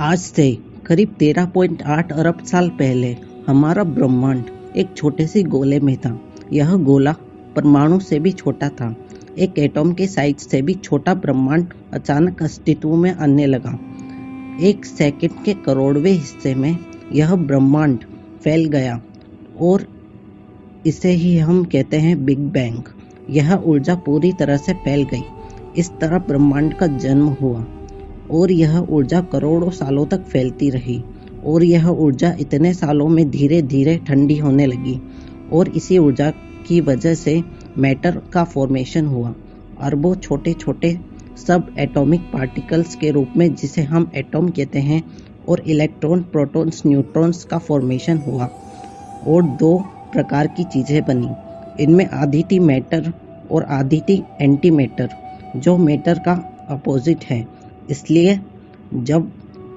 आज से करीब 13.8 अरब साल पहले हमारा ब्रह्मांड एक छोटे से गोले में था। यह गोला परमाणु से भी छोटा था। एक एटॉम के साइज से भी छोटा ब्रह्मांड अचानक अस्तित्व में आने लगा। एक सेकंड के करोड़वें हिस्से में यह ब्रह्मांड फैल गया और इसे ही हम कहते हैं बिग बैंग। यह ऊर्जा पूरी तरह से फैल गई। इस तरह ब्रह्मांड का जन्म हुआ और यह ऊर्जा करोड़ों सालों तक फैलती रही और यह ऊर्जा इतने सालों में धीरे धीरे ठंडी होने लगी और इसी ऊर्जा की वजह से मैटर का फॉर्मेशन हुआ। अरबों छोटे छोटे सब एटॉमिक पार्टिकल्स के रूप में, जिसे हम एटॉम कहते हैं, और इलेक्ट्रॉन, प्रोटॉन्स, न्यूट्रॉन्स का फॉर्मेशन हुआ और दो प्रकार की चीज़ें बनी। इनमें आधी थी मैटर और आधी थी एंटी मैटर, जो मैटर का अपोजिट है। इसलिए जब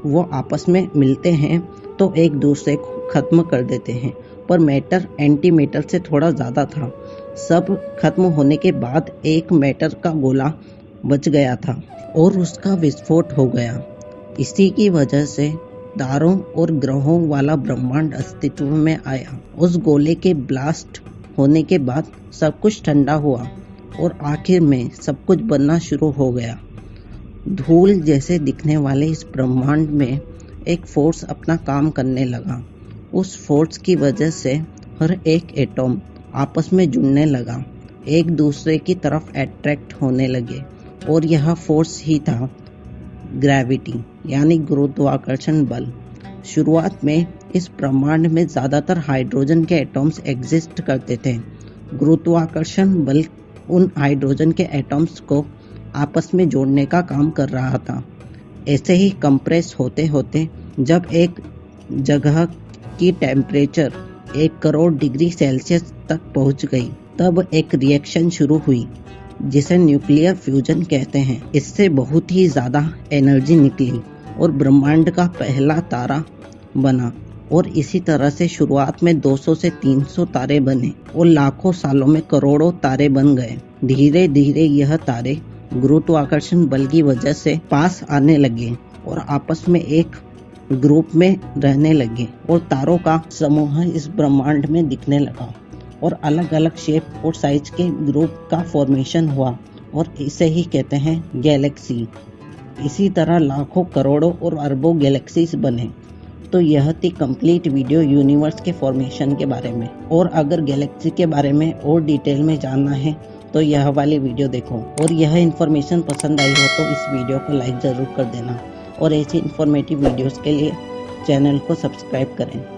वो आपस में मिलते हैं तो एक दूसरे को खत्म कर देते हैं, पर मैटर एंटी मैटर से थोड़ा ज़्यादा था। सब खत्म होने के बाद एक मैटर का गोला बच गया था और उसका विस्फोट हो गया। इसी की वजह से तारों और ग्रहों वाला ब्रह्मांड अस्तित्व में आया। उस गोले के ब्लास्ट होने के बाद सब कुछ ठंडा हुआ और आखिर में सब कुछ बनना शुरू हो गया। धूल जैसे दिखने वाले इस ब्रह्मांड में एक फोर्स अपना काम करने लगा। उस फोर्स की वजह से हर एक एटॉम आपस में जुड़ने लगा, एक दूसरे की तरफ अट्रैक्ट होने लगे और यह फोर्स ही था ग्रेविटी, यानी गुरुत्वाकर्षण बल। शुरुआत में इस ब्रह्मांड में ज़्यादातर हाइड्रोजन के एटॉम्स एग्जिस्ट करते थे। गुरुत्वाकर्षण बल उन हाइड्रोजन के एटॉम्स को आपस में जोड़ने का काम कर रहा था। ऐसे ही कंप्रेस होते होते जब एक जगह की टेम्परेचर 1 करोड़ डिग्री सेल्सियस तक पहुंच गई, तब एक रिएक्शन शुरू हुई जिसे न्यूक्लियर फ्यूजन कहते हैं। इससे बहुत ही ज़्यादा एनर्जी निकली और ब्रह्मांड का पहला तारा बना और इसी तरह से शुरुआत में 200 से 300 तारे बने और लाखों सालों में करोड़ों तारे बन गए। धीरे धीरे यह तारे गुरुत्वाकर्षण बल की वजह से पास आने लगे और आपस में एक ग्रुप में रहने लगे और तारों का समूह इस ब्रह्मांड में दिखने लगा और अलग अलग शेप और साइज के ग्रुप का फॉर्मेशन हुआ और इसे ही कहते हैं गैलेक्सी। इसी तरह लाखों, करोड़ों और अरबों गैलेक्सीज बने। तो यह थी कंप्लीट वीडियो यूनिवर्स के फॉर्मेशन के बारे में। और अगर गैलेक्सी के बारे में और डिटेल में जानना है तो यह वाली वीडियो देखो। और यह इन्फॉर्मेशन पसंद आई हो तो इस वीडियो को लाइक ज़रूर कर देना और ऐसी इन्फॉर्मेटिव वीडियोस के लिए चैनल को सब्सक्राइब करें।